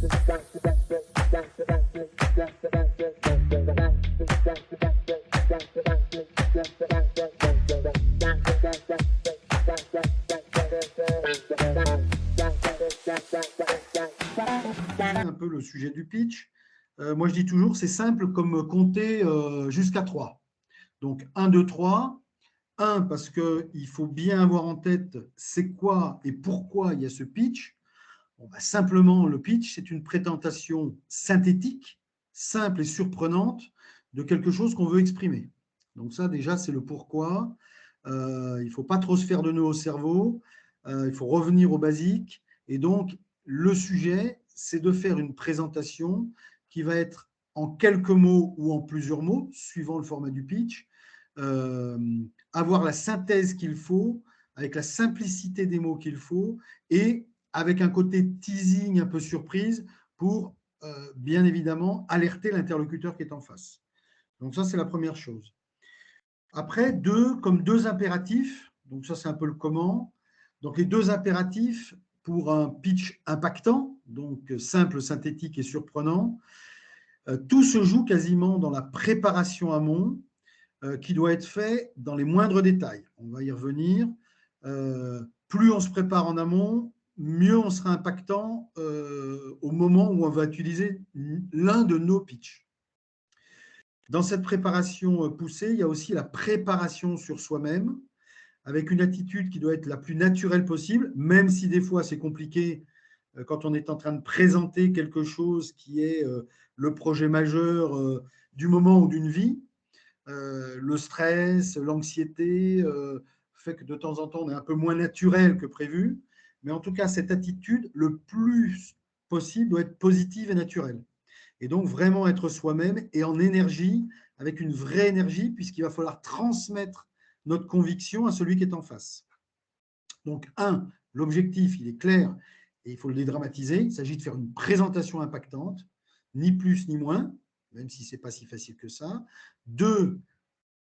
Un peu le sujet du pitch. Moi, je dis toujours, c'est simple comme compter jusqu'à 3. Donc, 1, 2, 3. 1, parce qu'il faut bien avoir en tête c'est quoi et pourquoi il y a ce pitch. Bon, bah, simplement, le pitch, c'est une présentation synthétique, simple et surprenante de quelque chose qu'on veut exprimer. Donc ça, déjà, c'est le pourquoi. Il ne faut pas trop se faire de nœuds au cerveau. Il faut revenir au basique. Et donc, le sujet, c'est de faire une présentation qui va être en quelques mots ou en plusieurs mots, suivant le format du pitch, avoir la synthèse qu'il faut, avec la simplicité des mots qu'il faut, et avec un côté teasing un peu surprise pour, bien évidemment, alerter l'interlocuteur qui est en face. Donc ça, c'est la première chose. Après, comme deux impératifs, donc ça, c'est un peu le comment. Donc les deux impératifs pour un pitch impactant, donc simple, synthétique et surprenant, tout se joue quasiment dans la préparation amont, qui doit être fait dans les moindres détails. On va y revenir. Plus on se prépare en amont, mieux on sera impactant au moment où on va utiliser l'un de nos pitchs. Dans cette préparation poussée, il y a aussi la préparation sur soi-même, avec une attitude qui doit être la plus naturelle possible, même si des fois c'est compliqué quand on est en train de présenter quelque chose qui est le projet majeur du moment ou d'une vie. Le stress, l'anxiété fait que de temps en temps, on est un peu moins naturel que prévu. Mais en tout cas, cette attitude, le plus possible, doit être positive et naturelle. Et donc, vraiment être soi-même et en énergie, avec une vraie énergie, puisqu'il va falloir transmettre notre conviction à celui qui est en face. Donc, l'objectif, il est clair et il faut le dédramatiser. Il s'agit de faire une présentation impactante, ni plus ni moins, même si ce n'est pas si facile que ça. 2,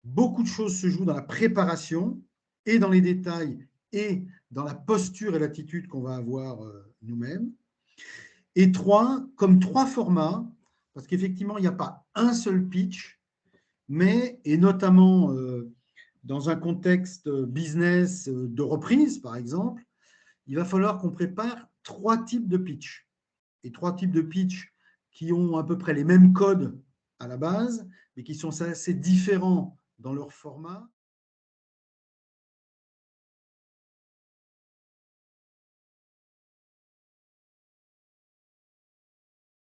beaucoup de choses se jouent dans la préparation et dans les détails et dans la posture et l'attitude qu'on va avoir nous-mêmes. Et 3, comme 3 formats, parce qu'effectivement, il n'y a pas un seul pitch, mais, et notamment dans un contexte business de reprise, par exemple, il va falloir qu'on prépare 3 types de pitch. Et 3 types de pitch qui ont à peu près les mêmes codes à la base, mais qui sont assez différents dans leur format.